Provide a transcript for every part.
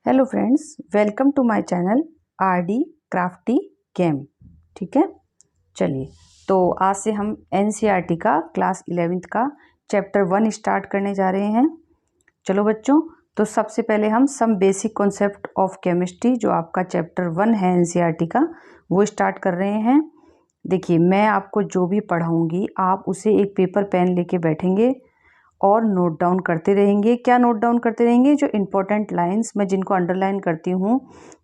Hello friends, welcome to my channel RD crafty game. ठीक है, चलिए तो आज से हम एनसीईआरटी का क्लास 11th का चैप्टर 1 स्टार्ट करने जा रहे हैं। चलो बच्चों, तो सबसे पहले हम some basic concept of chemistry जो आपका चैप्टर 1 है एनसीईआरटी का, वो स्टार्ट कर रहे हैं। देखिए, मैं आपको जो भी पढ़ाऊँगी आप उसे एक पेपर पेन लेके बैठेंगे और नोट डाउन करते रहेंगे। क्या नोट डाउन करते रहेंगे? जो इम्पोर्टेंट लाइंस मैं जिनको अंडरलाइन करती हूँ,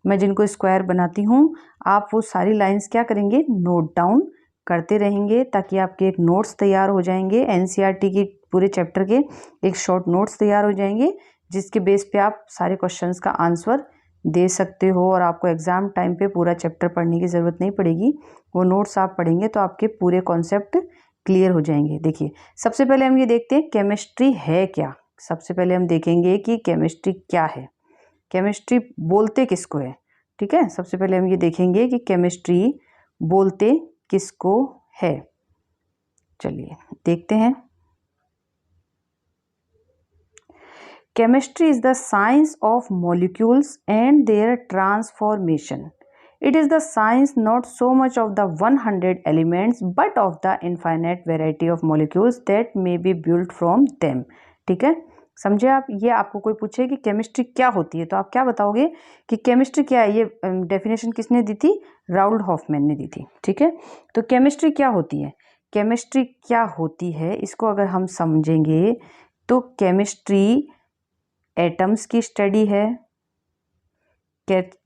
मैं जिनको स्क्वायर बनाती हूँ, आप वो सारी लाइंस क्या करेंगे? नोट डाउन करते रहेंगे, ताकि आपके एक नोट्स तैयार हो जाएंगे। एनसीईआरटी की पूरे चैप्टर के एक शॉर्ट नोट्स तैयार हो जाएंगे, जिसके बेस पे आप सारे क्वेश्चंस का आंसर दे सकते हो और आपको एग्ज़ाम टाइम पे पूरा चैप्टर पढ़ने की ज़रूरत नहीं पड़ेगी। वो नोट्स आप पढ़ेंगे तो आपके पूरे कॉन्सेप्ट क्लियर हो जाएंगे। देखिए, सबसे पहले हम ये देखते हैं केमिस्ट्री है क्या। सबसे पहले हम देखेंगे कि केमिस्ट्री क्या है, केमिस्ट्री बोलते किसको है। ठीक है, सबसे पहले हम ये देखेंगे कि केमिस्ट्री बोलते किसको है। चलिए देखते हैं। Chemistry is the science of molecules and their transformation. It is the science not so much of the 100 elements but of the infinite variety of molecules that may be built from them. ठीक है, समझे आप? ये आपको कोई पूछे कि chemistry क्या होती है तो आप क्या बताओगे कि केमिस्ट्री क्या है। ये डेफिनेशन किसने दी थी? राउल्ड हॉफमैन ने दी थी। ठीक है, तो केमिस्ट्री क्या होती है? केमिस्ट्री क्या होती है इसको अगर हम समझेंगे तो केमिस्ट्री एटम्स की स्टडी है,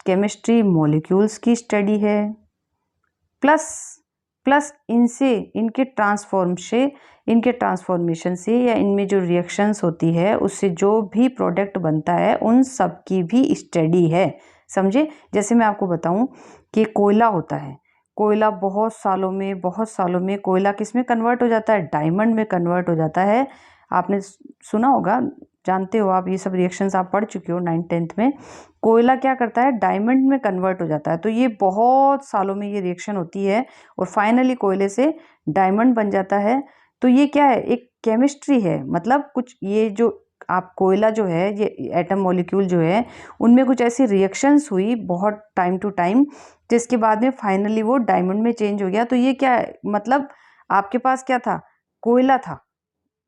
केमिस्ट्री मॉलिक्यूल्स की स्टडी है, प्लस इनके ट्रांसफॉर्मेशन से या इनमें जो रिएक्शंस होती है उससे जो भी प्रोडक्ट बनता है उन सब की भी स्टडी है। समझे? जैसे मैं आपको बताऊं कि कोयला होता है, कोयला बहुत सालों में कोयला किस में कन्वर्ट हो जाता है? डायमंड में कन्वर्ट हो जाता है। आपने सुना होगा, जानते हो आप, ये सब रिएक्शंस आप पढ़ चुके हो 9th-10th में। कोयला क्या करता है? डायमंड में कन्वर्ट हो जाता है। तो ये बहुत सालों में ये रिएक्शन होती है और फाइनली कोयले से डायमंड बन जाता है। तो ये क्या है? एक केमिस्ट्री है। मतलब कुछ ये जो आप कोयला जो है, ये एटम मॉलिक्यूल जो है, उनमें कुछ ऐसी रिएक्शंस हुई बहुत टाइम टू टाइम, जिसके बाद में फाइनली वो डायमंड में चेंज हो गया। तो ये क्या है? मतलब आपके पास क्या था? कोयला था।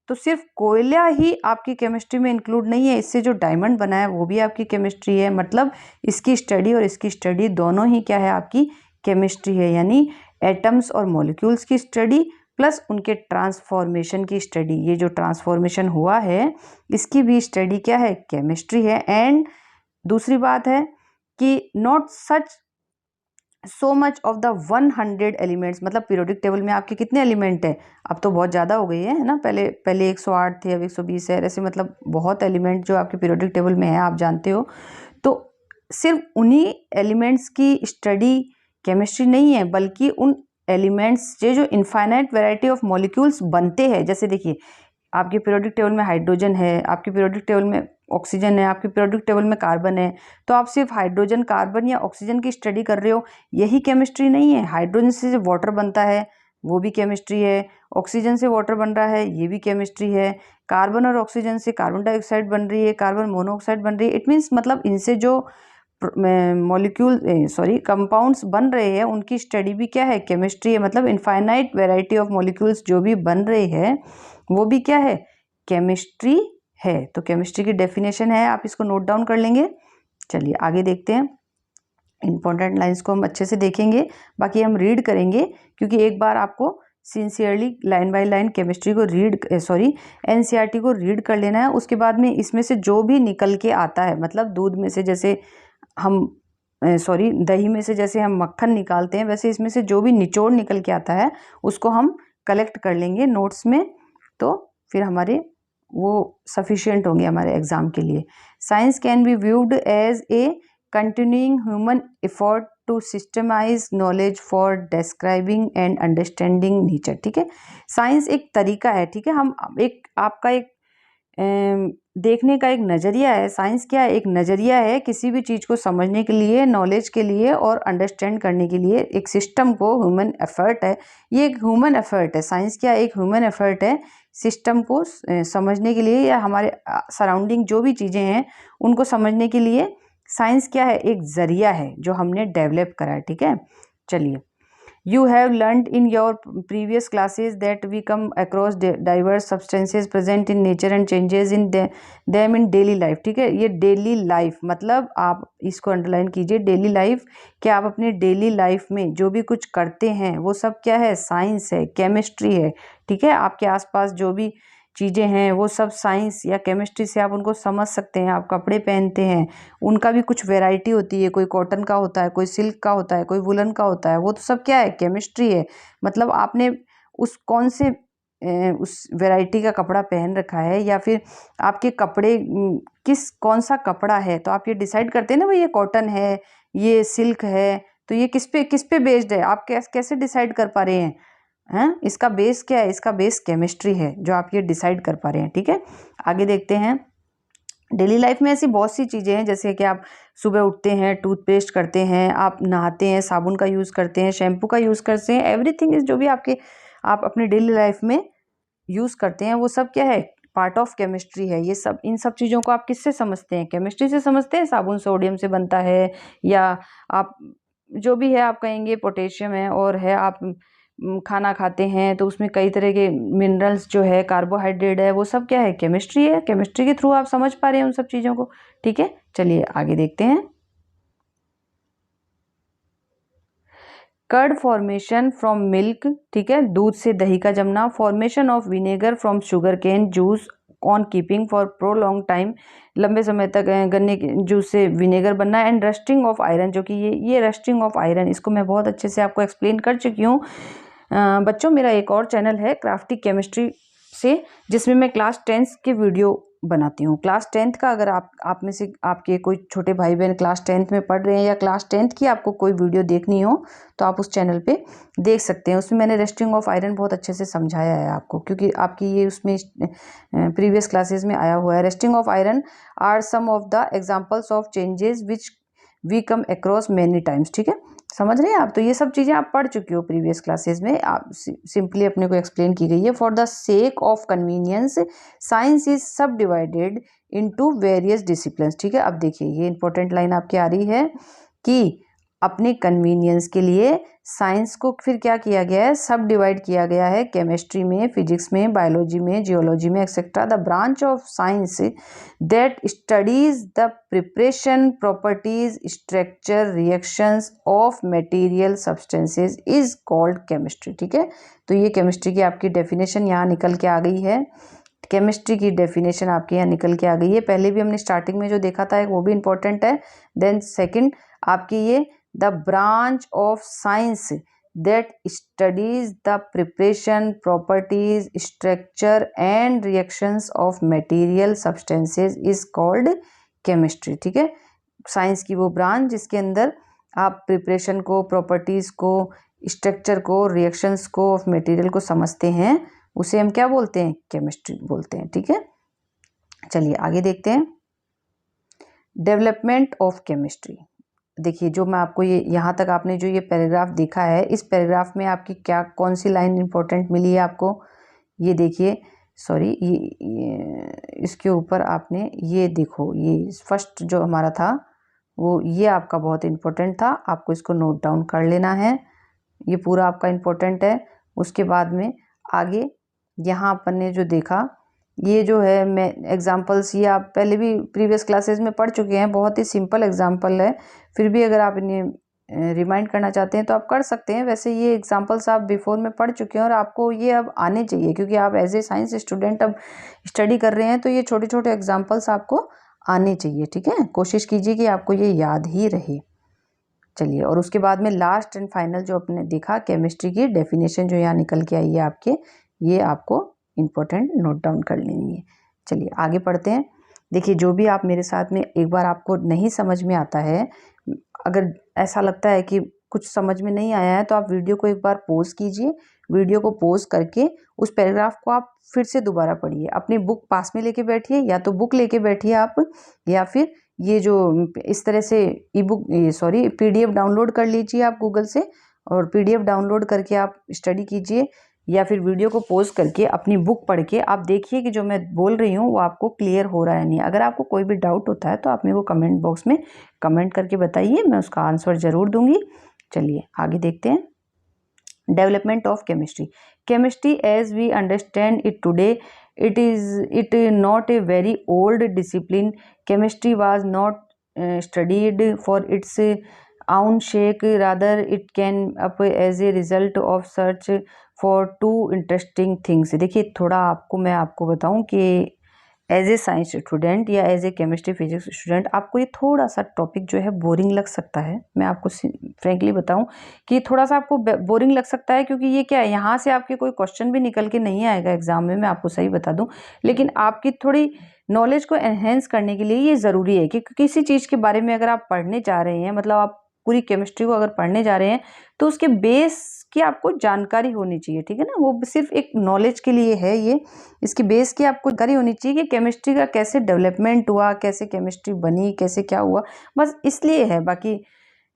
तो सिर्फ कोयला ही आपकी केमिस्ट्री में इंक्लूड नहीं है, इससे जो डायमंड बना है वो भी आपकी केमिस्ट्री है। मतलब इसकी स्टडी और इसकी स्टडी दोनों ही क्या है? आपकी केमिस्ट्री है। यानी एटम्स और मॉलिक्यूल्स की स्टडी प्लस उनके ट्रांसफॉर्मेशन की स्टडी। ये जो ट्रांसफॉर्मेशन हुआ है इसकी भी स्टडी क्या है? केमिस्ट्री है। एंड दूसरी बात है कि not such so much of the 100 elements. मतलब पीरियोडिक टेबल में आपके कितने एलिमेंट है? अब तो बहुत ज़्यादा हो गई है ना। पहले 108 थे, अब 120 है। ऐसे मतलब बहुत एलिमेंट जो आपके पीरियोडिक टेबल में है, आप जानते हो। तो सिर्फ उन्हीं एलिमेंट्स की स्टडी केमिस्ट्री नहीं है, बल्कि उन एलिमेंट्स से जो इनफाइनाइट वैरायटी ऑफ मॉलिक्यूल्स बनते हैं। जैसे देखिए, आपके पीरियोडिक टेबल में हाइड्रोजन है, आपके पीरियोडिक टेबल में ऑक्सीजन है, आपके पीरियोडिक टेबल में कार्बन है। तो आप सिर्फ हाइड्रोजन, कार्बन या ऑक्सीजन की स्टडी कर रहे हो, यही केमिस्ट्री नहीं है। हाइड्रोजन से वाटर बनता है, वो भी केमिस्ट्री है। ऑक्सीजन से वाटर बन रहा है, ये भी केमिस्ट्री है। कार्बन और ऑक्सीजन से कार्बन डाइऑक्साइड बन रही है, कार्बन मोनोऑक्साइड बन रही है। इट मीन्स मतलब इनसे जो कंपाउंड्स बन रहे हैं उनकी स्टडी भी क्या है? केमिस्ट्री है। मतलब इनफाइनाइट वैरायटी ऑफ मॉलिक्यूल्स जो भी बन रहे हैं वो भी क्या है? केमिस्ट्री है। तो केमिस्ट्री की डेफिनेशन है, आप इसको नोट डाउन कर लेंगे। चलिए आगे देखते हैं। इंपॉर्टेंट लाइंस को हम अच्छे से देखेंगे, बाकी हम रीड करेंगे, क्योंकि एक बार आपको sincerely line by line chemistry को एनसीईआरटी को रीड कर लेना है। उसके बाद में इसमें से जो भी निकल के आता है, मतलब दूध में से जैसे हम दही में से जैसे हम मक्खन निकालते हैं, वैसे इसमें से जो भी निचोड़ निकल के आता है उसको हम कलेक्ट कर लेंगे नोट्स में। तो फिर हमारे वो सफिशिएंट होंगे हमारे एग्जाम के लिए। Science can be viewed as a continuing human effort to systemize knowledge for describing and understanding nature. ठीक है, साइंस एक तरीका है। ठीक है, हम आपका एक देखने का एक नज़रिया है। साइंस क्या है? एक नज़रिया है किसी भी चीज़ को समझने के लिए, नॉलेज के लिए और अंडरस्टैंड करने के लिए। एक सिस्टम को ह्यूमन एफर्ट है, ये एक ह्यूमन एफर्ट है। साइंस क्या? एक ह्यूमन एफर्ट है सिस्टम को समझने के लिए, या हमारे सराउंडिंग जो भी चीज़ें हैं उनको समझने के लिए साइंस क्या है? एक जरिया है जो हमने डेवलप करा है, ठीक है। चलिए, you have learned in your previous classes that we come across diverse substances present in nature and changes in them in daily life, ठीक है। ये डेली लाइफ मतलब आप इसको अंडरलाइन कीजिए, डेली लाइफ, कि आप अपनी डेली लाइफ में जो भी कुछ करते हैं वो सब क्या है? साइंस है, केमिस्ट्री है, ठीक है। आपके आसपास जो भी चीज़ें हैं वो सब साइंस या केमिस्ट्री से आप उनको समझ सकते हैं। आप कपड़े पहनते हैं, उनका भी कुछ वैरायटी होती है, कोई कॉटन का होता है, कोई सिल्क का होता है, कोई वुलन का होता है, वो तो सब क्या है? केमिस्ट्री है। मतलब आपने उस कौन से उस वैरायटी का कपड़ा पहन रखा है, या फिर आपके कपड़े किस कौन सा कपड़ा है, तो आप ये डिसाइड करते हैं ना भाई ये कॉटन है, ये सिल्क है, तो ये किस पे बेस्ड है, आप कैसे डिसाइड कर पा रहे हैं? हैं, इसका बेस क्या है? इसका बेस केमिस्ट्री है जो आप ये डिसाइड कर पा रहे हैं, ठीक है। आगे देखते हैं। डेली लाइफ में ऐसी बहुत सी चीज़ें हैं, जैसे कि आप सुबह उठते हैं, टूथपेस्ट करते हैं, आप नहाते हैं, साबुन का यूज़ करते हैं, शैम्पू का यूज़ करते हैं, एवरीथिंग इज जो भी आप अपने डेली लाइफ में यूज़ करते हैं वो सब क्या है? पार्ट ऑफ केमिस्ट्री है। ये सब, इन सब चीज़ों को आप किससे समझते हैं? केमिस्ट्री से समझते हैं। साबुन सोडियम से बनता है, या आप जो भी है आप कहेंगे पोटेशियम है, और है आप खाना खाते हैं तो उसमें कई तरह के मिनरल्स जो है, कार्बोहाइड्रेट है, वो सब क्या है? केमिस्ट्री है। केमिस्ट्री के थ्रू आप समझ पा रहे हैं उन सब चीज़ों को, ठीक है। चलिए आगे देखते हैं। कर्ड फॉर्मेशन फ्रॉम मिल्क, ठीक है, दूध से दही का जमना। Formation of vinegar from sugar cane juice on keeping for prolong time, लंबे समय तक गन्ने के जूस से विनेगर बनना। एंड रस्टिंग ऑफ आयरन, जो कि ये रस्टिंग ऑफ आयरन, इसको मैं बहुत अच्छे से आपको एक्सप्लेन कर चुकी हूँ। बच्चों, मेरा एक और चैनल है क्राफ्टी केमिस्ट्री से, जिसमें मैं क्लास 10th के वीडियो बनाती हूँ। क्लास 10th का अगर आप में से आपके कोई छोटे भाई बहन क्लास 10th में पढ़ रहे हैं, या क्लास 10th की आपको कोई वीडियो देखनी हो, तो आप उस चैनल पे देख सकते हैं। उसमें मैंने रेस्टिंग ऑफ आयरन बहुत अच्छे से समझाया है आपको, क्योंकि आपकी ये उसमें प्रीवियस क्लासेस में आया हुआ है। Rusting of iron are some of the examples of changes which we come across many times, ठीक है। समझ रहे हैं आप? तो ये सब चीज़ें आप पढ़ चुकी हो प्रीवियस क्लासेस में, आप सिंपली अपने को एक्सप्लेन की गई है। For the sake of convenience science is सब डिवाइडेड इनटू वेरियस डिसिप्लिन्स, ठीक है। अब देखिए, ये इंपॉर्टेंट लाइन आपकी आ रही है कि अपने कन्वीनियंस के लिए साइंस को फिर क्या किया गया है? सब डिवाइड किया गया है। केमिस्ट्री में, फिजिक्स में, बायोलॉजी में, जियोलॉजी में, etcetera. The branch of science that studies the preparation, properties, structure, reactions of material substances is called chemistry, ठीक है। तो ये केमिस्ट्री की आपकी डेफिनेशन यहाँ निकल के आ गई है। केमिस्ट्री की डेफिनेशन आपके यहाँ निकल के आ गई है। पहले भी हमने स्टार्टिंग में जो देखा था वो भी इंपॉर्टेंट है। देन सेकंड आपकी ये the branch of science that studies the preparation, properties, structure and reactions of material substances is called chemistry, ठीक है। साइंस की वो ब्रांच जिसके अंदर आप प्रिपरेशन को, प्रॉपर्टीज को, स्ट्रक्चर को, रिएक्शंस को ऑफ मटेरियल को समझते हैं, उसे हम क्या बोलते हैं? केमिस्ट्री बोलते हैं, ठीक है। चलिए आगे देखते हैं। Development of chemistry. देखिए, जो मैं आपको ये यहाँ तक आपने जो ये पैराग्राफ देखा है, इस पैराग्राफ में आपकी क्या कौन सी लाइन इंपॉर्टेंट मिली है आपको? ये देखिए, सॉरी, ये इसके ऊपर आपने ये देखो, ये फर्स्ट जो हमारा था वो ये आपका बहुत इंपॉर्टेंट था, आपको इसको नोट डाउन कर लेना है। ये पूरा आपका इंपॉर्टेंट है। उसके बाद में आगे यहाँ अपन ने जो देखा, ये जो है मैं एग्जांपल्स, ये आप पहले भी प्रीवियस क्लासेस में पढ़ चुके हैं, बहुत ही सिंपल एग्जांपल है। फिर भी अगर आप इन्हें रिमाइंड करना चाहते हैं तो आप कर सकते हैं। वैसे ये एग्जांपल्स आप बिफोर में पढ़ चुके हैं और आपको ये अब आने चाहिए, क्योंकि आप एज ए साइंस स्टूडेंट अब स्टडी कर रहे हैं, तो ये छोटे छोटे एग्जाम्पल्स आपको आने चाहिए, ठीक है। कोशिश कीजिए कि आपको ये याद ही रहे। चलिए, और उसके बाद में लास्ट एंड फाइनल जो आपने देखा, केमिस्ट्री की डेफिनेशन जो यहाँ निकल के आई है आपके, ये आपको इम्पोर्टेंट नोट डाउन कर लेनी है। चलिए आगे पढ़ते हैं। देखिए, जो भी आप मेरे साथ में एक बार आपको नहीं समझ में आता है, अगर ऐसा लगता है कि कुछ समझ में नहीं आया है, तो आप वीडियो को एक बार पॉज कीजिए। वीडियो को पॉज करके उस पैराग्राफ को आप फिर से दोबारा पढ़िए। अपनी बुक पास में लेके बैठिए, या तो बुक लेके बैठिए आप, या फिर ये जो इस तरह से PDF डाउनलोड कर लीजिए आप गूगल से, और PDF डाउनलोड करके आप स्टडी कीजिए। या फिर वीडियो को पॉज करके अपनी बुक पढ़ के आप देखिए कि जो मैं बोल रही हूँ वो आपको क्लियर हो रहा है नहीं। अगर आपको कोई भी डाउट होता है तो आप मेरे को कमेंट बॉक्स में कमेंट करके बताइए, मैं उसका आंसर ज़रूर दूंगी। चलिए आगे देखते हैं। Development of chemistry. Chemistry as we understand it today, it not a very old discipline. Chemistry was not studied for its own sake, rather it came up as a result of search for two interesting things. देखिए थोड़ा मैं आपको बताऊं कि as a science student या as a chemistry physics student आपको ये थोड़ा सा टॉपिक जो है बोरिंग लग सकता है। मैं आपको फ्रेंकली बताऊं कि थोड़ा सा आपको बोरिंग लग सकता है, क्योंकि ये क्या है, यहाँ से आपके कोई क्वेश्चन भी निकल के नहीं आएगा एग्जाम में, मैं आपको सही बता दूं। लेकिन आपकी थोड़ी नॉलेज को एनहेंस करने के लिए ये ज़रूरी है कि किसी चीज़ के बारे में अगर आप पढ़ने जा रहे हैं, मतलब आप पूरी केमिस्ट्री को अगर पढ़ने जा रहे हैं तो उसके बेस की आपको जानकारी होनी चाहिए, ठीक है ना। वो सिर्फ एक नॉलेज के लिए है ये, इसकी बेस की आपको जानकारी होनी चाहिए कि केमिस्ट्री का कैसे डेवलपमेंट हुआ, कैसे केमिस्ट्री बनी, कैसे क्या हुआ, बस इसलिए है। बाकी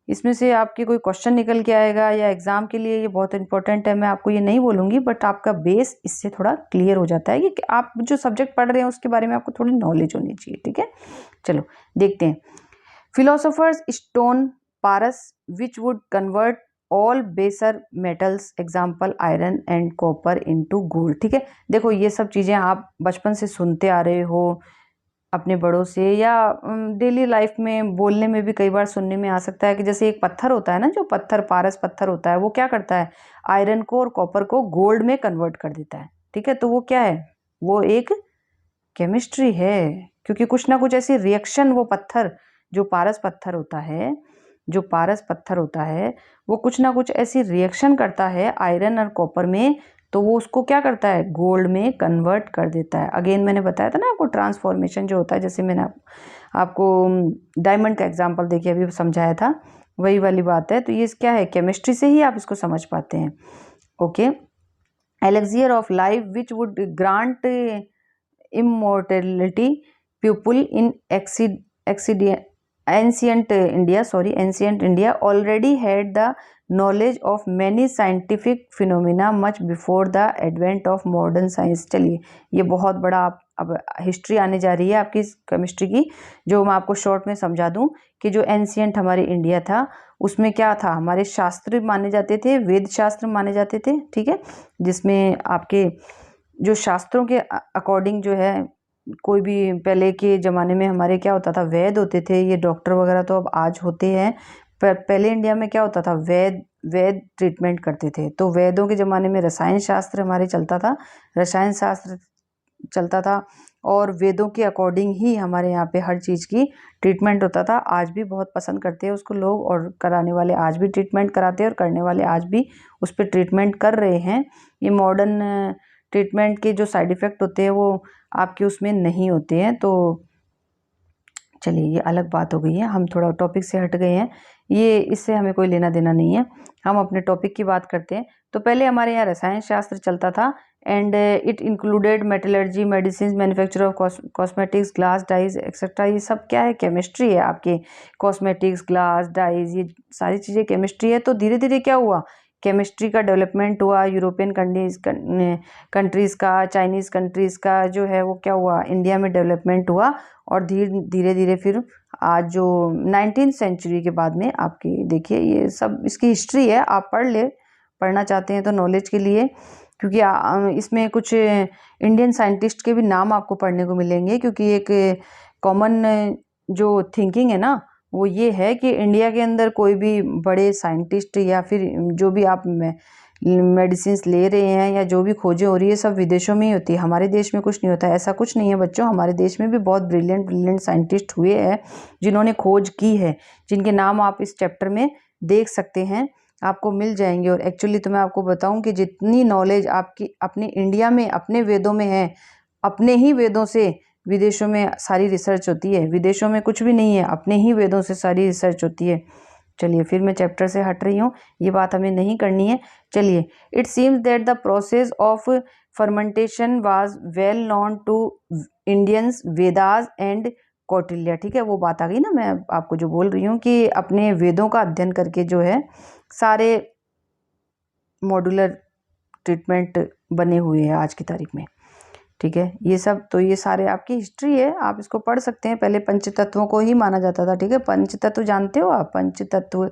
इसमें से आपके कोई क्वेश्चन निकल के आएगा या एग्जाम के लिए ये बहुत इंपॉर्टेंट है, मैं आपको ये नहीं बोलूँगी, बट आपका बेस इससे थोड़ा क्लियर हो जाता है कि आप जो सब्जेक्ट पढ़ रहे हैं उसके बारे में आपको थोड़ी नॉलेज होनी चाहिए, ठीक है। चलो देखते हैं। फिलोसोफर्स स्टोन पारस which would convert all baser metals, example iron and copper into gold, ठीक है। देखो ये सब चीज़ें आप बचपन से सुनते आ रहे हो अपने बड़ों से, या डेली लाइफ में बोलने में भी कई बार सुनने में आ सकता है कि जैसे एक पत्थर होता है ना, जो पत्थर पारस पत्थर होता है, वो क्या करता है, आयरन को और कॉपर को गोल्ड में कन्वर्ट कर देता है, ठीक है। तो वो क्या है, वो एक केमिस्ट्री है, क्योंकि कुछ ना कुछ ऐसी रिएक्शन वो पत्थर, जो पारस पत्थर होता है, जो पारस पत्थर होता है वो कुछ ना कुछ ऐसी रिएक्शन करता है आयरन और कॉपर में, तो वो उसको क्या करता है, गोल्ड में कन्वर्ट कर देता है। अगेन मैंने बताया था ना आपको, ट्रांसफॉर्मेशन जो होता है, जैसे मैंने आपको डायमंड का एग्जांपल देखिए अभी समझाया था, वही वाली बात है। तो ये क्या है, केमिस्ट्री से ही आप इसको समझ पाते हैं। Okay, elixir of life which would grant immortality people in ancient India already had the knowledge of many scientific phenomena much before the advent of modern science। चलिए ये बहुत बड़ा अब हिस्ट्री आने जा रही है आपकी केमिस्ट्री की, जो मैं आपको शॉर्ट में समझा दूं कि जो एंशियंट हमारे इंडिया था उसमें क्या था, हमारे शास्त्र माने जाते थे, वेद शास्त्र माने जाते थे, ठीक है, जिसमें आपके जो शास्त्रों के अकॉर्डिंग जो है, कोई भी पहले के ज़माने में हमारे क्या होता था, वेद होते थे। ये डॉक्टर वगैरह तो अब आज होते हैं, पर पहले इंडिया में क्या होता था, वेद ट्रीटमेंट करते थे। तो वेदों के ज़माने में रसायन शास्त्र हमारे चलता था, रसायन शास्त्र चलता था, और वेदों के अकॉर्डिंग ही हमारे यहाँ पे हर चीज़ की ट्रीटमेंट होता था। आज भी बहुत पसंद करते हैं उसको लोग, और कराने वाले आज भी ट्रीटमेंट कराते हैं, और करने वाले आज भी उस पर ट्रीटमेंट कर रहे हैं। ये मॉडर्न ट्रीटमेंट के जो साइड इफ़ेक्ट होते हैं वो आपके उसमें नहीं होते हैं। तो चलिए ये अलग बात हो गई है, हम थोड़ा टॉपिक से हट गए हैं, ये इससे हमें कोई लेना देना नहीं है, हम अपने टॉपिक की बात करते हैं। तो पहले हमारे यहाँ रसायन शास्त्र चलता था, and it included metallurgy, medicine, manufacture of cosmetics, glass, dyes etcetera. ये सब क्या है, केमिस्ट्री है आपके। कॉस्मेटिक्स, ग्लास, डाइज, ये सारी चीज़ें केमिस्ट्री है। तो धीरे धीरे क्या हुआ, केमिस्ट्री का डेवलपमेंट हुआ, यूरोपियन कंट्रीज़ का, चाइनीज़ कंट्रीज़ का जो है वो क्या हुआ, इंडिया में डेवलपमेंट हुआ, और धीरे धीरे फिर आज जो 19वीं सेंचुरी के बाद में आपकी देखिए ये सब इसकी हिस्ट्री है, आप पढ़ना चाहते हैं तो नॉलेज के लिए, क्योंकि इसमें कुछ इंडियन साइंटिस्ट के भी नाम आपको पढ़ने को मिलेंगे, क्योंकि एक कॉमन जो थिंकिंग है ना वो ये है कि इंडिया के अंदर कोई भी बड़े साइंटिस्ट या फिर जो भी आप मेडिसिन ले रहे हैं या जो भी खोजें हो रही है सब विदेशों में ही होती है, हमारे देश में कुछ नहीं होता है। ऐसा कुछ नहीं है बच्चों, हमारे देश में भी बहुत ब्रिलियंट साइंटिस्ट हुए हैं जिन्होंने खोज की है, जिनके नाम आप इस चैप्टर में देख सकते हैं, आपको मिल जाएंगे। और एक्चुअली तो मैं आपको बताऊं कि जितनी नॉलेज आपकी अपने इंडिया में अपने वेदों में है, अपने ही वेदों से विदेशों में सारी रिसर्च होती है, विदेशों में कुछ भी नहीं है, अपने ही वेदों से सारी रिसर्च होती है। चलिए फिर मैं चैप्टर से हट रही हूँ, ये बात हमें नहीं करनी है। चलिए, it seems that the process of fermentation was well known to Indians, Vedas and Kautilya, ठीक है, वो बात आ गई ना, मैं आपको जो बोल रही हूँ कि अपने वेदों का अध्ययन करके जो है सारे मॉड्यूलर ट्रीटमेंट बने हुए हैं आज की तारीख में। ठीक है, ये सब तो ये सारे आपकी हिस्ट्री है, आप इसको पढ़ सकते हैं। पहले पंचतत्वों को ही माना जाता था। ठीक है, पंचतत्व जानते हो आप? पंचतत्व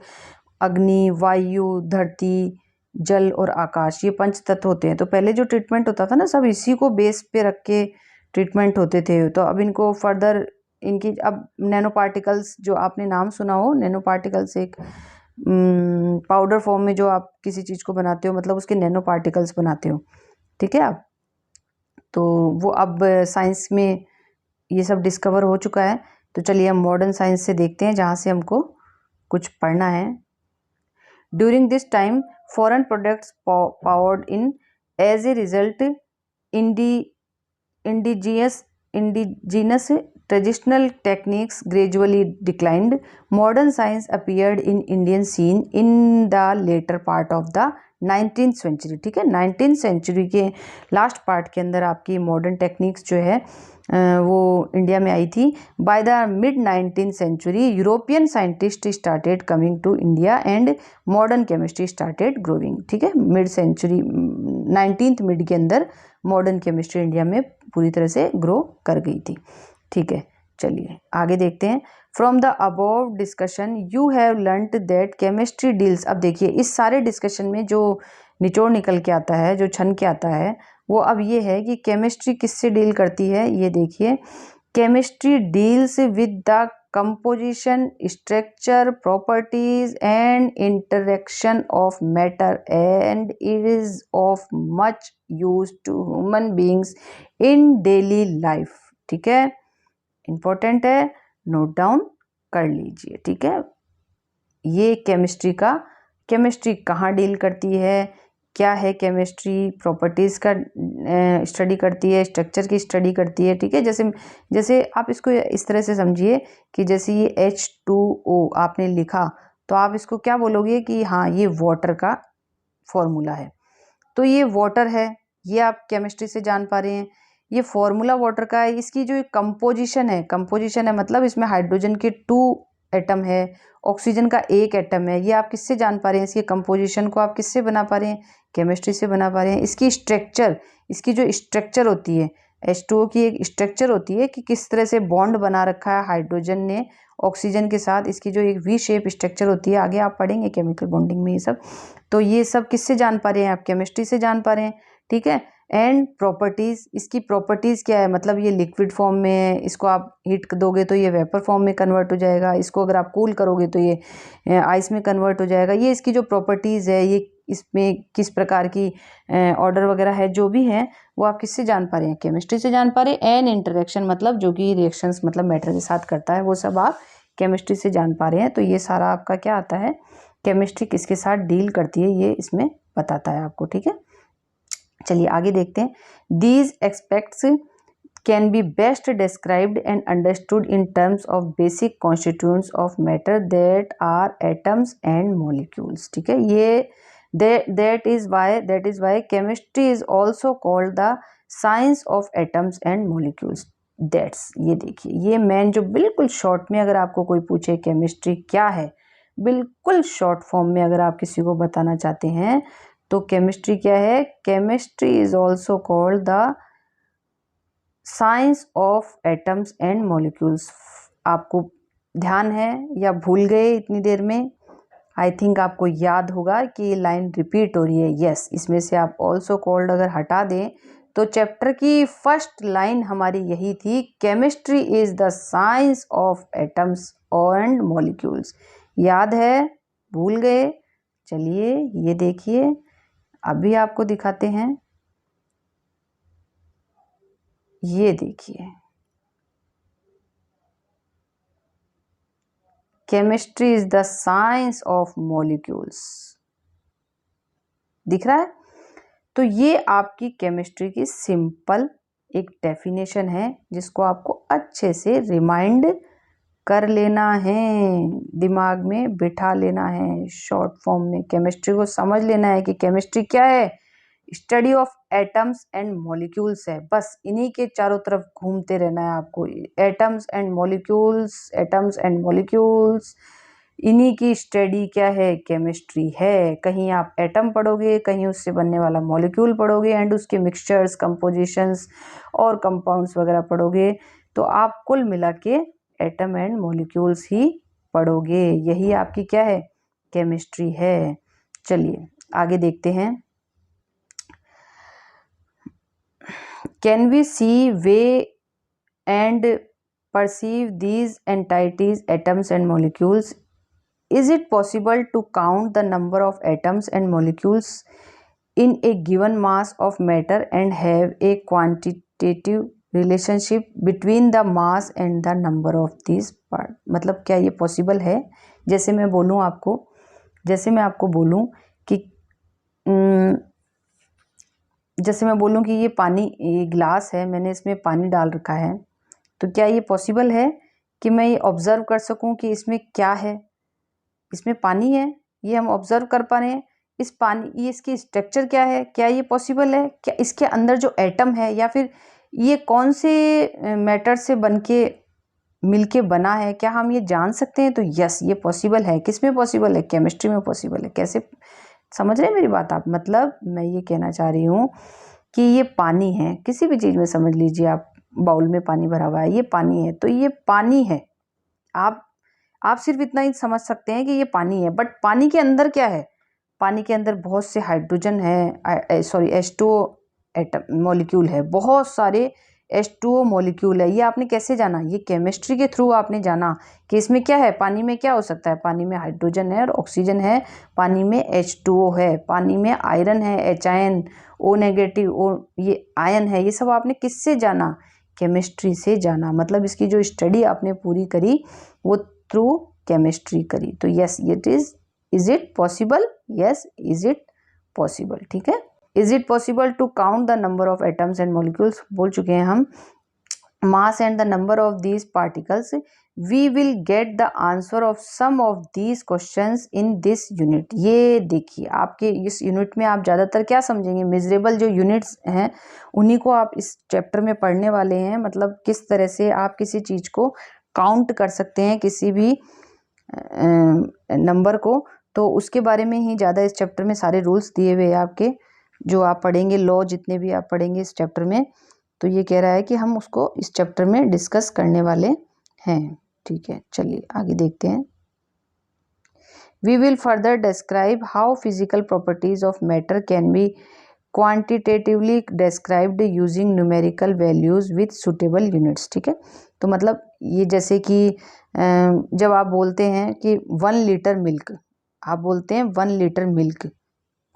अग्नि, वायु, धरती, जल और आकाश, ये पंच तत्व होते हैं। तो पहले जो ट्रीटमेंट होता था ना, सब इसी को बेस पे रख के ट्रीटमेंट होते थे। तो अब इनको फर्दर इनकी अब नैनो पार्टिकल्स, जो आपने नाम सुना हो, नैनो पार्टिकल्स एक पाउडर फॉर्म में जो आप किसी चीज़ को बनाते हो, मतलब उसके नैनो पार्टिकल्स बनाते हो। ठीक है, आप तो वो अब साइंस में ये सब डिस्कवर हो चुका है। तो चलिए हम मॉडर्न साइंस से देखते हैं, जहाँ से हमको कुछ पढ़ना है। During this time foreign products powered in as a result indigenous traditional techniques gradually declined. Modern science appeared in Indian scene in the later part of the 19th century. ठीक है, 19th century के last part के अंदर आपकी modern techniques जो है वो India में आई थी। By the mid 19th century European scientist started coming to India and modern chemistry started growing. ठीक है, मिड सेंचुरी 19th मिड के अंदर मॉडर्न केमिस्ट्री इंडिया में पूरी तरह से ग्रो कर गई थी। ठीक है, चलिए आगे देखते हैं। From the above discussion you have learned that chemistry deals. अब देखिए, इस सारे डिस्कशन में जो निचोड़ निकल के आता है, जो छन के आता है, वो अब ये है कि केमिस्ट्री किससे डील करती है। ये देखिए, chemistry deals with the composition, structure, properties and interaction of matter and it is of much use to human beings in daily life। ठीक है, इम्पोर्टेंट है, नोट डाउन कर लीजिए। ठीक है, ये केमिस्ट्री कहाँ डील करती है, क्या है केमिस्ट्री, प्रॉपर्टीज़ का स्टडी करती है, स्ट्रक्चर की स्टडी करती है। ठीक है, जैसे आप इसको इस तरह से समझिए कि जैसे ये H2O आपने लिखा, तो आप इसको क्या बोलोगे कि हाँ ये वाटर का फॉर्मूला है। तो ये वाटर है, ये आप केमिस्ट्री से जान पा रहे हैं। ये फॉर्मूला वाटर का है, इसकी जो कंपोजिशन है मतलब इसमें हाइड्रोजन के 2 एटम है, ऑक्सीजन का 1 एटम है। ये आप किससे जान पा रहे हैं? इसकी कंपोजिशन को आप किससे बना पा रहे हैं? केमिस्ट्री से बना पा रहे हैं। इसकी जो स्ट्रक्चर होती है, H2O की एक स्ट्रक्चर होती है कि किस तरह से बॉन्ड बना रखा है हाइड्रोजन ने ऑक्सीजन के साथ, इसकी जो एक वी शेप स्ट्रक्चर होती है, आगे आप पढ़ेंगे केमिकल बॉन्डिंग में ये सब। तो ये सब किससे जान पा रहे हैं? आप केमिस्ट्री से जान पा रहे हैं। ठीक है, एंड प्रॉपर्टीज़, इसकी प्रॉपर्टीज़ क्या है? मतलब ये लिक्विड फॉर्म में है, इसको आप हीट दोगे तो ये वेपर फॉर्म में कन्वर्ट हो जाएगा, इसको अगर आप कूल करोगे तो ये आइस में कन्वर्ट हो जाएगा। ये इसकी जो प्रॉपर्टीज़ है, ये इसमें किस प्रकार की ऑर्डर वगैरह है, जो भी है वो आप किससे जान पा रहे हैं? केमिस्ट्री से जान पा रहे हैं। एंड इंटरेक्शन मतलब जो कि रिएक्शंस मतलब मैटर के साथ करता है, वो सब आप केमिस्ट्री से जान पा रहे हैं। तो ये सारा आपका क्या आता है, केमिस्ट्री किसके साथ डील करती है, ये इसमें बताता है आपको। ठीक है, चलिए आगे देखते हैं। These aspects can be best described and understood in terms of basic constituents of matter that are atoms and molecules. ठीक है, ये that is why chemistry is also called the science of atoms and molecules। ये देखिए, ये man जो बिल्कुल short में अगर आपको कोई पूछे केमिस्ट्री क्या है, बिल्कुल शॉर्ट फॉर्म में अगर आप किसी को बताना चाहते हैं तो केमिस्ट्री क्या है? Chemistry is also called the science of atoms and molecules. आपको ध्यान है या भूल गए इतनी देर में? आई थिंक आपको याद होगा कि ये लाइन रिपीट हो रही है। यस, इसमें से आप ऑल्सो कॉल्ड अगर हटा दें तो चैप्टर की फर्स्ट लाइन हमारी यही थी, chemistry is the science of atoms and molecules. याद है? भूल गए? चलिए ये देखिए, अभी आपको दिखाते हैं। ये देखिए, chemistry is the science of molecules, दिख रहा है? तो ये आपकी केमिस्ट्री की सिंपल एक डेफिनेशन है, जिसको आपको अच्छे से रिमाइंड कर लेना है, दिमाग में बिठा लेना है। शॉर्ट फॉर्म में केमिस्ट्री को समझ लेना है कि केमिस्ट्री क्या है? Study of atoms and molecules है। बस इन्हीं के चारों तरफ घूमते रहना है आपको। Atoms and molecules, atoms and molecules, इन्हीं की स्टडी क्या है, केमिस्ट्री है। कहीं आप एटम पढ़ोगे, कहीं उससे बनने वाला मॉलिक्यूल पढ़ोगे एंड उसके मिक्सचर्स, कंपोजिशंस और कंपाउंड्स वगैरह पढ़ोगे, तो आप कुल मिला के एटम एंड मॉलिक्यूल्स ही पढ़ोगे। यही आपकी क्या है, केमिस्ट्री है। चलिए आगे देखते हैं। Can we see weigh and perceive these entities, atoms and molecules? Is it possible to count the number of atoms and molecules in a given mass of matter and have a quantitative relationship between the mass and the number of these parts? मतलब क्या ये possible है? जैसे मैं बोलूँ आपको, जैसे मैं आपको बोलूँ कि जैसे मैं बोलूँ कि ये पानी, ये ग्लास है, मैंने इसमें पानी डाल रखा है, तो क्या ये पॉसिबल है कि मैं ये ऑब्ज़र्व कर सकूं कि इसमें क्या है, इसमें पानी है, ये हम ऑब्ज़र्व कर पा रहे हैं। इस पानी, ये इसकी स्ट्रक्चर क्या है, क्या ये पॉसिबल है? क्या इसके अंदर जो एटम है या फिर ये कौन से मैटर से बन के मिल के बना है, क्या हम ये जान सकते हैं? तो यस, ये पॉसिबल है। किस में पॉसिबल है? केमिस्ट्री में पॉसिबल है। कैसे, समझ रहे हैं मेरी बात आप? मतलब मैं ये कहना चाह रही हूँ कि ये पानी है, किसी भी चीज़ में समझ लीजिए आप, बाउल में पानी भरा हुआ है, ये पानी है, तो ये पानी है। आप सिर्फ इतना ही समझ सकते हैं कि ये पानी है, बट पानी के अंदर क्या है? पानी के अंदर बहुत से हाइड्रोजन है, सॉरी H2O एटम मॉलिक्यूल है, बहुत सारे H2O मॉलिक्यूल है। ये आपने कैसे जाना? ये केमिस्ट्री के थ्रू आपने जाना कि इसमें क्या है, पानी में क्या हो सकता है। पानी में हाइड्रोजन है और ऑक्सीजन है, पानी में H2O है, पानी में आयरन है, H O नेगेटिव, ये आयन है। ये सब आपने किससे जाना? केमिस्ट्री से जाना। मतलब इसकी जो स्टडी आपने पूरी करी वो थ्रू केमिस्ट्री करी। तो yes, is it possible? Yes, is it possible. ठीक है, is it possible to count the number of atoms and molecules, बोल चुके हैं हम। Mass and the number of these particles, we will get the answer of some of these questions in this unit. ये देखिए, आपके इस unit में आप ज़्यादातर क्या समझेंगे, मेजरेबल जो यूनिट्स हैं उन्हीं को आप इस चैप्टर में पढ़ने वाले हैं। मतलब किस तरह से आप किसी चीज़ को काउंट कर सकते हैं, किसी भी नंबर को, तो उसके बारे में ही ज़्यादा इस चैप्टर में सारे रूल्स दिए हुए हैं आपके, जो आप पढ़ेंगे, लॉ जितने भी आप पढ़ेंगे इस चैप्टर में। तो ये कह रहा है कि हम उसको इस चैप्टर में डिस्कस करने वाले हैं। ठीक है, चलिए आगे देखते हैं। We will further describe how physical properties of matter can be quantitatively described using numerical values with suitable units. ठीक है, तो मतलब ये जैसे कि जब आप बोलते हैं कि 1 लीटर मिल्क, आप बोलते हैं 1 लीटर मिल्क,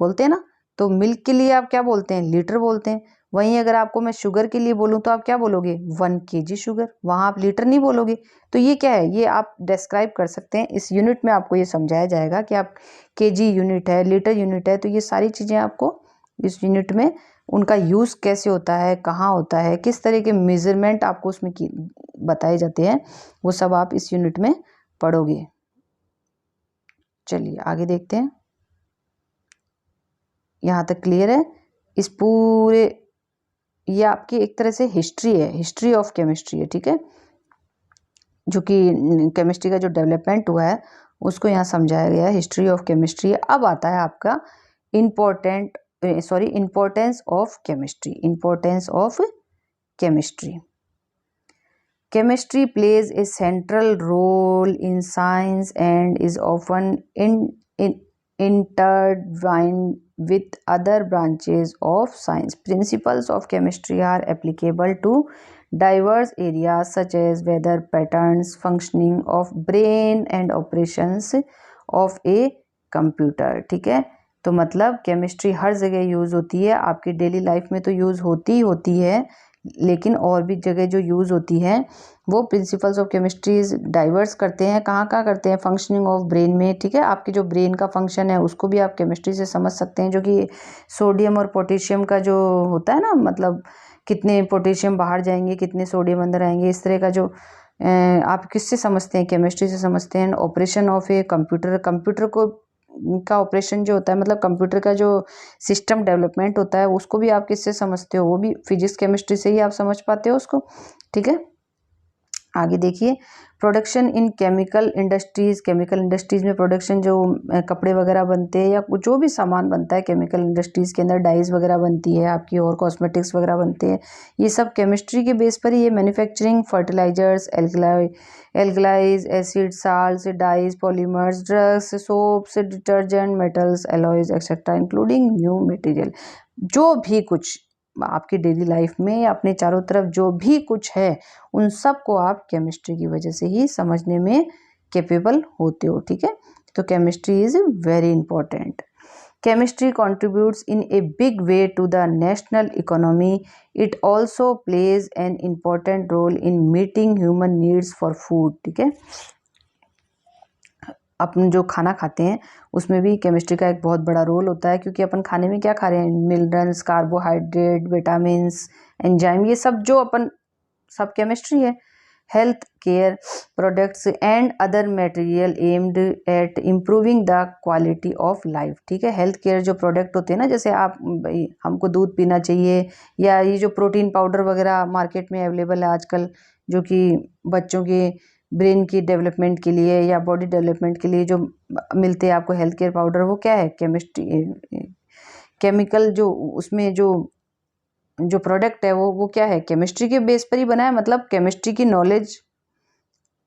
बोलते हैं ना, तो मिल्क के लिए आप क्या बोलते हैं? लीटर बोलते हैं। वहीं अगर आपको मैं शुगर के लिए बोलूँ तो आप क्या बोलोगे? 1 kg शुगर, वहाँ आप लीटर नहीं बोलोगे। तो ये क्या है, ये आप डिस्क्राइब कर सकते हैं। इस यूनिट में आपको ये समझाया जाएगा कि आप केजी यूनिट है, लीटर यूनिट है, तो ये सारी चीज़ें आपको इस यूनिट में उनका यूज़ कैसे होता है, कहाँ होता है, किस तरह के मेजरमेंट आपको उसमें बताए जाते हैं, वो सब आप इस यूनिट में पढ़ोगे। चलिए आगे देखते हैं। यहाँ तक क्लियर है? इस पूरे, ये आपकी एक तरह से हिस्ट्री है, हिस्ट्री ऑफ केमिस्ट्री है। ठीक है, जो कि केमिस्ट्री का जो डेवलपमेंट हुआ है उसको यहाँ समझाया गया है, हिस्ट्री ऑफ केमिस्ट्री। अब आता है आपका importance of chemistry. Importance of chemistry. Chemistry plays a central role in science and is often intertwined with other branches of science. Principles of chemistry are applicable to diverse areas such as weather patterns, functioning of brain and operations of a computer. ठीक है, तो मतलब chemistry हर जगह use होती है, आपकी daily life में तो यूज़ होती ही होती है, लेकिन और भी जगह जो यूज़ होती है वो प्रिंसिपल्स ऑफ केमिस्ट्री डाइवर्स करते हैं। कहाँ कहाँ करते हैं? फंक्शनिंग ऑफ ब्रेन में। ठीक है, आपके जो ब्रेन का फंक्शन है उसको भी आप केमिस्ट्री से समझ सकते हैं, जो कि सोडियम और पोटेशियम का जो होता है ना, मतलब कितने पोटेशियम बाहर जाएंगे, कितने सोडियम अंदर आएंगे, इस तरह का जो आप किससे समझते हैं? केमिस्ट्री से समझते हैं। Operation of a computer, computer को का ऑपरेशन जो होता है, मतलब कंप्यूटर का जो सिस्टम डेवलपमेंट होता है उसको भी आप किससे समझते हो? वो भी फिजिक्स केमिस्ट्री से ही आप समझ पाते हो उसको। ठीक है, आगे देखिए, प्रोडक्शन इन केमिकल इंडस्ट्रीज़ में प्रोडक्शन जो कपड़े वगैरह बनते हैं या जो भी सामान बनता है केमिकल इंडस्ट्रीज़ के अंदर, डाइज वगैरह बनती है आपकी और कॉस्मेटिक्स वगैरह बनते हैं, ये सब केमिस्ट्री के बेस पर ही ये manufacturing, fertilisers, alkalis, acid, salts, dyes, polymers, drugs, soaps, detergent, metals, alloys etcetera including new material, जो भी कुछ आपकी डेली लाइफ में या अपने चारों तरफ जो भी कुछ है उन सब को आप केमिस्ट्री की वजह से ही समझने में कैपेबल होते हो। ठीक है, तो chemistry is very important. Chemistry contributes in a big way to the national economy. It also plays an important role in meeting human needs for food. ठीक है, अपन जो खाना खाते हैं उसमें भी केमिस्ट्री का एक बहुत बड़ा रोल होता है, क्योंकि अपन खाने में क्या खा रहे हैं, मिनरल्स, कार्बोहाइड्रेट, विटामिन्स, एंजाइम, ये सब जो अपन सब केमिस्ट्री है। Health care products and other material aimed at improving the quality of life. ठीक है, हेल्थ केयर जो प्रोडक्ट होते हैं ना, जैसे आप हमको दूध पीना चाहिए, या ये जो प्रोटीन पाउडर वगैरह मार्केट में अवेलेबल है आजकल, जो कि बच्चों के ब्रेन की डेवलपमेंट के लिए या बॉडी डेवलपमेंट के लिए जो मिलते हैं आपको हेल्थ केयर पाउडर, वो क्या है, केमिकल जो उसमें जो प्रोडक्ट है वो क्या है, केमिस्ट्री के बेस पर ही बना है। मतलब केमिस्ट्री की नॉलेज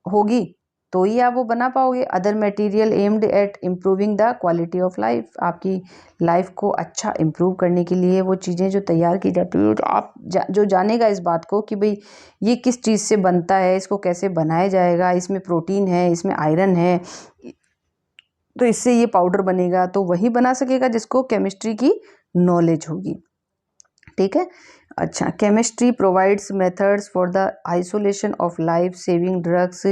होगी तो ही आप वो बना पाओगे। Other material aimed at improving the quality of life, आपकी लाइफ को अच्छा इम्प्रूव करने के लिए वो चीज़ें जो तैयार की जाती है, तो आप जो जानेगा इस बात को कि भाई ये किस चीज़ से बनता है, इसको कैसे बनाया जाएगा, इसमें प्रोटीन है, इसमें आयरन है, तो इससे ये पाउडर बनेगा, तो वही बना सकेगा जिसको केमिस्ट्री की नॉलेज होगी। ठीक है, अच्छा, chemistry provides methods for the isolation of life saving drugs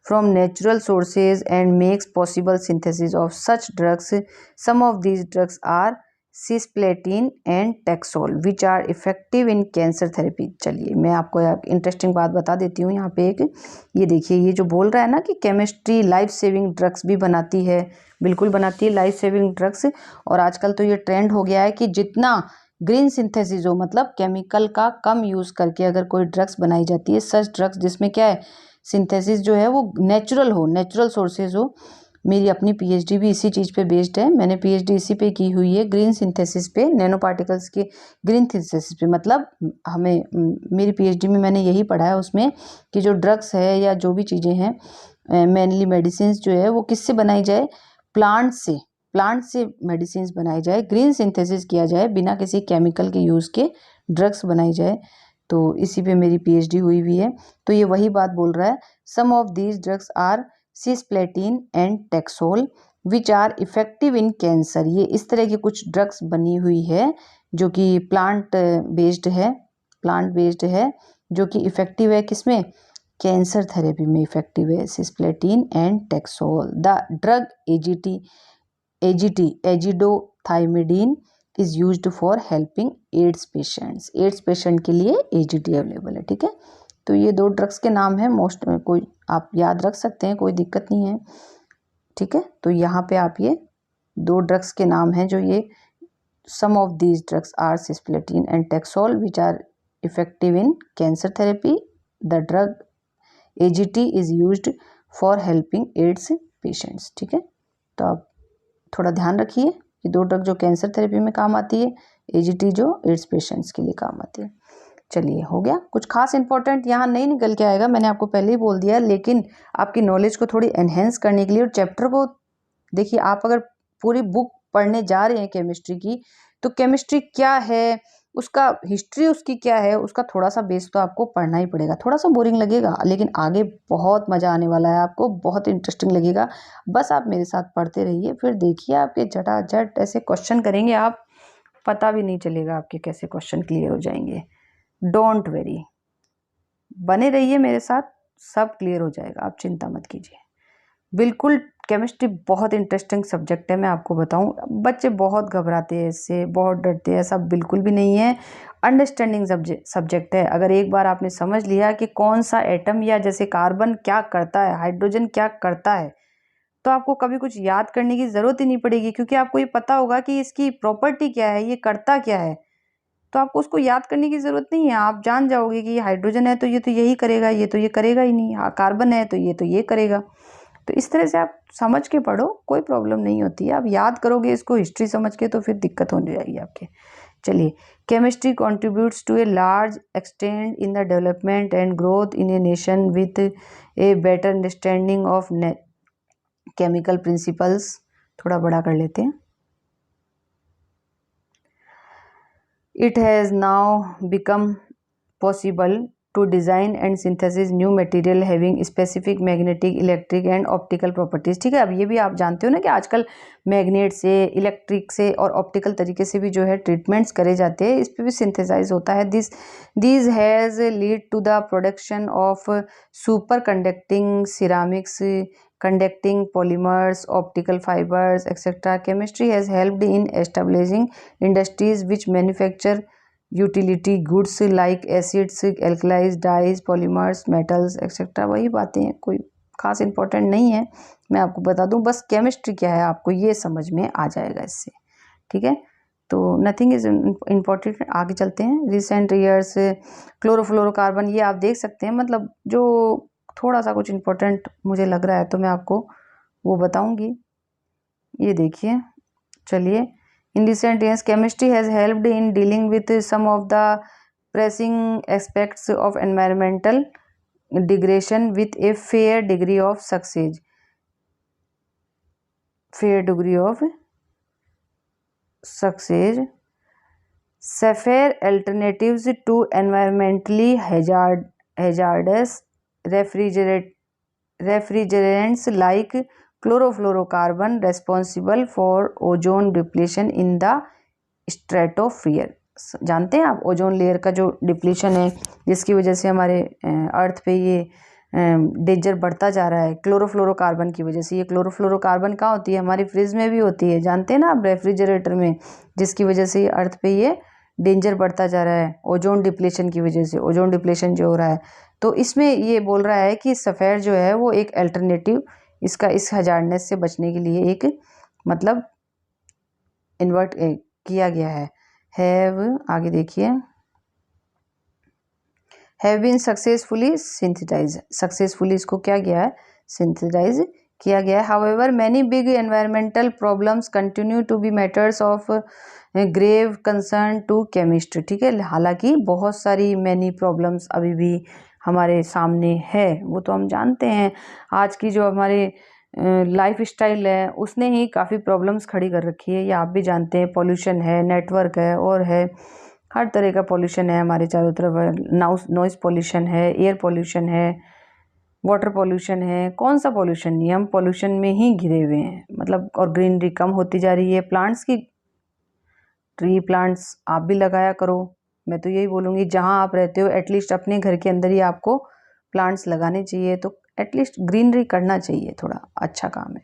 from natural sources and makes possible synthesis of such drugs. Some of these drugs are cisplatin and taxol which are effective in cancer therapy. चलिए मैं आपको एक interesting बात बता देती हूँ यहाँ पे। एक ये देखिए, ये जो बोल रहा है ना कि केमिस्ट्री लाइफ सेविंग ड्रग्स भी बनाती है, बिल्कुल बनाती है लाइफ सेविंग ड्रग्स। और आजकल तो ये ट्रेंड हो गया है कि जितना ग्रीन सिंथेसिस हो, मतलब केमिकल का कम यूज़ करके अगर कोई ड्रग्स बनाई जाती है, सच ड्रग्स जिसमें क्या है, सिंथेसिस जो है वो नेचुरल हो, नेचुरल सोर्सेज हो। मेरी अपनी पीएचडी भी इसी चीज़ पे बेस्ड है, मैंने पीएचडी इसी पे की हुई है, ग्रीन सिंथेसिस पे, नैनो पार्टिकल्स के ग्रीन सिंथेसिस पे। मतलब हमें मेरी पीएचडी में मैंने यही पढ़ा है उसमें कि जो ड्रग्स है या जो भी चीज़ें हैं, मेनली मेडिसिन जो है वो किससे बनाई जाए, प्लांट से मेडिसिन बनाई जाए, ग्रीन सिंथेसिस किया जाए, बिना किसी केमिकल के यूज़ के ड्रग्स बनाई जाए। तो इसी पे मेरी पीएचडी हुई हुई है। तो ये वही बात बोल रहा है, some of these drugs are cisplatin and taxol which are effective in cancer. ये इस तरह की कुछ ड्रग्स बनी हुई है जो कि प्लांट बेस्ड है, जो कि इफेक्टिव है किसमें, कैंसर थेरेपी में इफेक्टिव है, cisplatin and taxol. The drug azidothymidine is used for helping AIDS patients. AIDS patient के लिए एजीटी अवेलेबल है। ठीक है, तो ये दो ड्रग्स के नाम है, मोस्ट कोई आप याद रख सकते हैं, कोई दिक्कत नहीं है। ठीक है, तो यहाँ पे आप ये दो ड्रग्स के नाम हैं जो ये, some of these drugs are cisplatin and taxol which are effective in cancer therapy. The drug AZT is used for helping AIDS patients. ठीक है, तो आप थोड़ा ध्यान रखिए कि दो ड्रग जो कैंसर थेरेपी में काम आती है, एजीटी जो एड्स पेशेंट्स के लिए काम आती है। चलिए हो गया, कुछ खास इंपॉर्टेंट यहाँ नहीं निकल के आएगा, मैंने आपको पहले ही बोल दिया, लेकिन आपकी नॉलेज को थोड़ी एनहेंस करने के लिए और चैप्टर को देखिए, आप अगर पूरी बुक पढ़ने जा रहे हैं केमिस्ट्री की, तो केमिस्ट्री क्या है, उसका हिस्ट्री उसकी क्या है, उसका थोड़ा सा बेस तो आपको पढ़ना ही पड़ेगा। थोड़ा सा बोरिंग लगेगा लेकिन आगे बहुत मज़ा आने वाला है, आपको बहुत इंटरेस्टिंग लगेगा। बस आप मेरे साथ पढ़ते रहिए, फिर देखिए आपके झटाझट ऐसे क्वेश्चन करेंगे, आप पता भी नहीं चलेगा आपके कैसे क्वेश्चन क्लियर हो जाएंगे। डोंट वेरी, बने रहिए मेरे साथ, सब क्लियर हो जाएगा, आप चिंता मत कीजिए। बिल्कुल, केमिस्ट्री बहुत इंटरेस्टिंग सब्जेक्ट है, मैं आपको बताऊं, बच्चे बहुत घबराते हैं इससे, बहुत डरते हैं, ऐसा बिल्कुल भी नहीं है। अंडरस्टैंडिंग सब्जेक्ट है। अगर एक बार आपने समझ लिया कि कौन सा एटम या जैसे कार्बन क्या करता है, हाइड्रोजन क्या करता है, तो आपको कभी कुछ याद करने की ज़रूरत ही नहीं पड़ेगी, क्योंकि आपको ये पता होगा कि इसकी प्रॉपर्टी क्या है, ये करता क्या है। तो आपको उसको याद करने की ज़रूरत नहीं है, आप जान जाओगे कि ये हाइड्रोजन है तो ये तो यही करेगा, ये तो ये करेगा ही नहीं, हाँ कार्बन है तो ये करेगा। तो इस तरह से आप समझ के पढ़ो, कोई प्रॉब्लम नहीं होती है। आप याद करोगे इसको हिस्ट्री समझ के तो फिर दिक्कत हो जाएगी आपके। चलिए, chemistry contributes to a large extent in the development and growth in a nation with a better understanding of chemical principles. थोड़ा बड़ा कर लेते हैं। It has now become possible to design and synthesize new material having specific magnetic, electric and optical properties। ठीक है, अब ये भी आप जानते हो ना कि आजकल मैग्नेट से, इलेक्ट्रिक से और ऑप्टिकल तरीके से भी जो है ट्रीटमेंट्स करे जाते हैं, इस पे भी सिंथेसाइज होता है। This has lead to the production of super conducting ceramics, conducting polymers, optical fibers, etc. Chemistry has helped in establishing industries which manufacture utility goods like acids, alkalis, dyes, polymers, metals, etc. वही बातें हैं, कोई खास important नहीं है। मैं आपको बता दूं बस केमिस्ट्री क्या है, आपको ये समझ में आ जाएगा इससे। ठीक है, तो नथिंग इज इम्पॉर्टेंट। आगे चलते हैं। रिसेंट ईयर्स क्लोरोफ्लोरोकार्बन, ये आप देख सकते हैं, मतलब जो थोड़ा सा कुछ इम्पोर्टेंट मुझे लग रहा है तो मैं आपको वो बताऊंगी। ये देखिए, चलिए। In recent years chemistry has helped in dealing with some of the pressing aspects of environmental degradation with a fair degree of success. Safer alternatives to environmentally hazardous refrigerants like chlorofluorocarbon responsible for ozone depletion in the stratosphere। जानते हैं आप ozone layer का जो depletion है, जिसकी वजह से हमारे अर्थ पे ये डेंजर बढ़ता जा रहा है क्लोरोफ्लोरोकार्बन की वजह से। ये क्लोरोफ्लोरोकार्बन कहाँ होती है? हमारी फ्रिज में भी होती है, जानते हैं ना आप, रेफ्रिजरेटर में, जिसकी वजह से अर्थ पे ये डेंजर बढ़ता जा रहा है ओजोन डिप्लीशन की वजह से, ओजोन डिप्लीशन जो हो रहा है। तो इसमें ये बोल रहा है कि सफ़ेयर जो है वो एक अल्टरनेटिव इसका इस हजारनेस से बचने के लिए एक मतलब इन्वर्ट किया गया है। हैव, आगे देखिए, have been successfully synthesize, successfully इसको क्या गया है? सिंथेसाइज किया गया है। However many big environmental problems continue to be matters of grave concern to chemist. ठीक है, हालांकि बहुत सारी मैनी प्रॉब्लम्स अभी भी हमारे सामने है, वो तो हम जानते हैं। आज की जो हमारे लाइफ स्टाइल है उसने ही काफ़ी प्रॉब्लम्स खड़ी कर रखी है, ये आप भी जानते हैं। पॉल्यूशन है, नेटवर्क है, और है हर तरह का पॉल्यूशन है हमारे चारों तरफ। नॉइस पॉल्यूशन है, एयर पॉल्यूशन है, वाटर पॉल्यूशन है, कौन सा पॉल्यूशन नहीं है? हम पॉल्यूशन में ही घिरे हुए हैं, मतलब। और ग्रीनरी कम होती जा रही है। प्लांट्स की, ट्री प्लांट्स आप भी लगाया करो, मैं तो यही बोलूँगी। जहाँ आप रहते हो एटलीस्ट अपने घर के अंदर ही आपको प्लांट्स लगाने चाहिए, तो एटलीस्ट ग्रीनरी करना चाहिए, थोड़ा अच्छा काम है।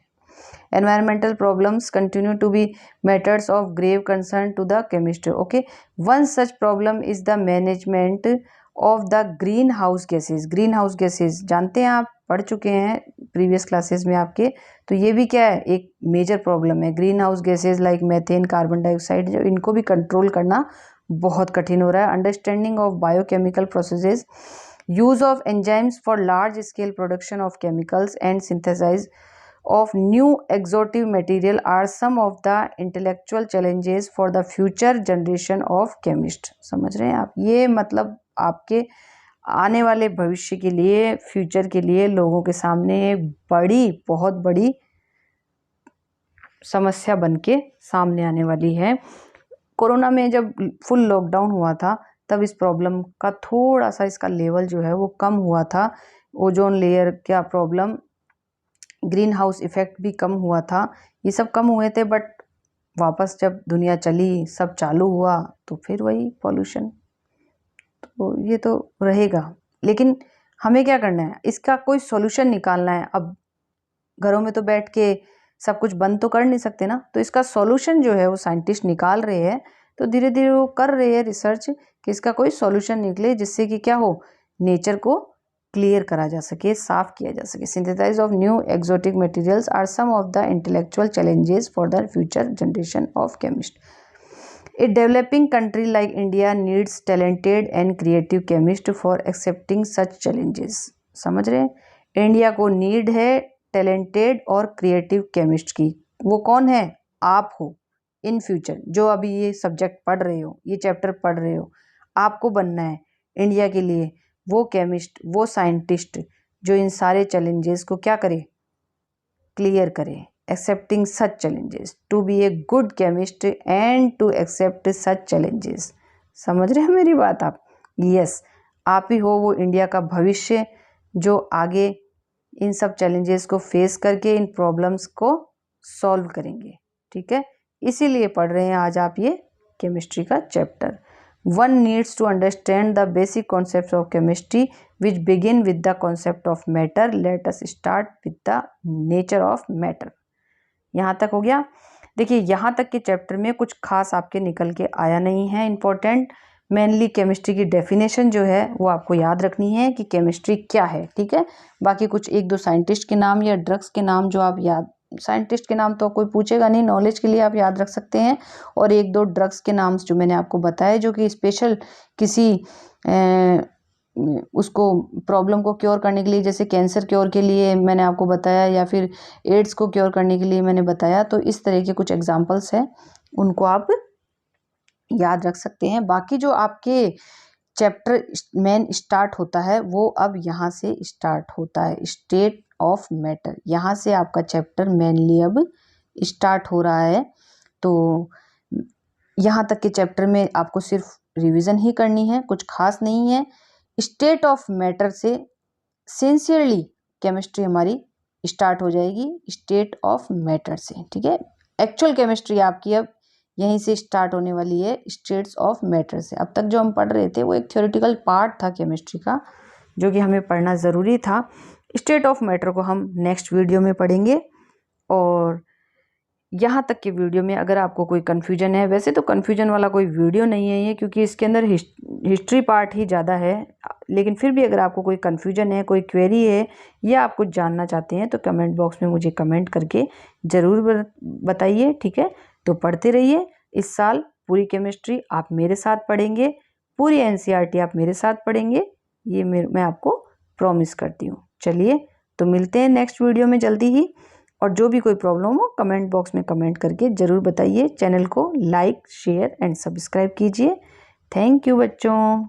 Environmental problems continue to be matters of grave concern to the chemist. Okay, one such problem is the management of the greenhouse gases। greenhouse gases जानते हैं आप, पढ़ चुके हैं प्रीवियस क्लासेस में आपके। तो ये भी क्या है? एक मेजर प्रॉब्लम है। Green house gases like methane, carbon dioxide, जो इनको भी कंट्रोल करना बहुत कठिन हो रहा है। Understanding of biochemical processes, use of enzymes for large scale production of chemicals and synthesize of new exotic material are some of the intellectual challenges for the future generation of chemists। समझ रहे हैं आप? ये मतलब आपके आने वाले भविष्य के लिए, फ्यूचर के लिए लोगों के सामने एक बड़ी, बहुत बड़ी समस्या बन के सामने आने वाली है। कोरोना में जब फुल लॉकडाउन हुआ था तब इस प्रॉब्लम का थोड़ा सा इसका लेवल जो है वो कम हुआ था। ओजोन लेयर क्या प्रॉब्लम, ग्रीन हाउस इफेक्ट भी कम हुआ था, ये सब कम हुए थे। बट वापस जब दुनिया चली, सब चालू हुआ, तो फिर वही पॉल्यूशन, तो ये तो रहेगा। लेकिन हमें क्या करना है? इसका कोई सॉल्यूशन निकालना है। अब घरों में तो बैठ के सब कुछ बंद तो कर नहीं सकते ना, तो इसका सॉल्यूशन जो है वो साइंटिस्ट निकाल रहे हैं। तो धीरे धीरे वो कर रहे हैं रिसर्च कि इसका कोई सॉल्यूशन निकले, जिससे कि क्या हो, नेचर को क्लियर करा जा सके, साफ किया जा सके। Synthesize of new exotic materials are some of the intellectual challenges for the future generation of chemist. A developing country like India needs talented and creative chemist for accepting such challenges. समझ रहे हैं? India को need है talented और creative chemist की। वो कौन है? आप हो। इन फ्यूचर जो अभी ये सब्जेक्ट पढ़ रहे हो, ये चैप्टर पढ़ रहे हो, आपको बनना है इंडिया के लिए वो केमिस्ट, वो साइंटिस्ट जो इन सारे चैलेंजेस को क्या करे? क्लियर करे। Accepting such challenges, to be a good chemist and to accept such challenges. समझ रहे हैं मेरी बात आप? यस, आप ही हो वो इंडिया का भविष्य जो आगे इन सब चैलेंजेस को फेस करके इन प्रॉब्लम्स को सॉल्व करेंगे। ठीक है, इसीलिए पढ़ रहे हैं आज आप ये केमिस्ट्री का chapter. One needs to understand the basic concept of chemistry which begin with the concept of matter. Let us start with the nature of matter. यहाँ तक हो गया। देखिए, यहाँ तक के चैप्टर में कुछ खास आपके निकल के आया नहीं है इम्पोर्टेंट। मेनली केमिस्ट्री की डेफिनेशन जो है वो आपको याद रखनी है कि केमिस्ट्री क्या है। ठीक है, बाकी कुछ एक दो साइंटिस्ट के नाम या ड्रग्स के नाम जो आप याद, साइंटिस्ट के नाम तो कोई पूछेगा नहीं, नॉलेज के लिए आप याद रख सकते हैं। और एक दो ड्रग्स के नाम जो मैंने आपको बताए जो कि स्पेशल किसी उसको प्रॉब्लम को क्योर करने के लिए, जैसे कैंसर क्योर के लिए मैंने आपको बताया या फिर एड्स को क्योर करने के लिए मैंने बताया। तो इस तरह के कुछ एग्जांपल्स हैं, उनको आप याद रख सकते हैं। बाकी जो आपके चैप्टर मेन स्टार्ट होता है वो अब यहाँ से स्टार्ट होता है, स्टेट ऑफ मैटर। यहाँ से आपका चैप्टर मेनली अब स्टार्ट हो रहा है। तो यहाँ तक के चैप्टर में आपको सिर्फ रिवीजन ही करनी है, कुछ खास नहीं है। स्टेट ऑफ मैटर से सिंसियरली केमिस्ट्री हमारी स्टार्ट हो जाएगी, स्टेट ऑफ मैटर से। ठीक है, एक्चुअल केमिस्ट्री आपकी अब यहीं से स्टार्ट होने वाली है, स्टेट्स ऑफ मैटर से। अब तक जो हम पढ़ रहे थे वो एक थ्योरेटिकल पार्ट था केमिस्ट्री का जो कि हमें पढ़ना ज़रूरी था। स्टेट ऑफ मैटर को हम नेक्स्ट वीडियो में पढ़ेंगे। और यहाँ तक के वीडियो में अगर आपको कोई कन्फ्यूजन है, वैसे तो कन्फ्यूजन वाला कोई वीडियो नहीं है ये, क्योंकि इसके अंदर हिस्ट्री पार्ट ही ज़्यादा है, लेकिन फिर भी अगर आपको कोई कन्फ्यूजन है, कोई क्वेरी है या आप कुछ जानना चाहते हैं तो कमेंट बॉक्स में मुझे कमेंट करके ज़रूर बताइए। ठीक है, तो पढ़ते रहिए। इस साल पूरी केमिस्ट्री आप मेरे साथ पढ़ेंगे, पूरी एनसीईआरटी आप मेरे साथ पढ़ेंगे, ये मैं आपको प्रॉमिस करती हूँ। चलिए, तो मिलते हैं नेक्स्ट वीडियो में जल्दी ही। और जो भी कोई प्रॉब्लम हो कमेंट बॉक्स में कमेंट करके ज़रूर बताइए। चैनल को लाइक, शेयर एंड सब्सक्राइब कीजिए। थैंक यू बच्चों।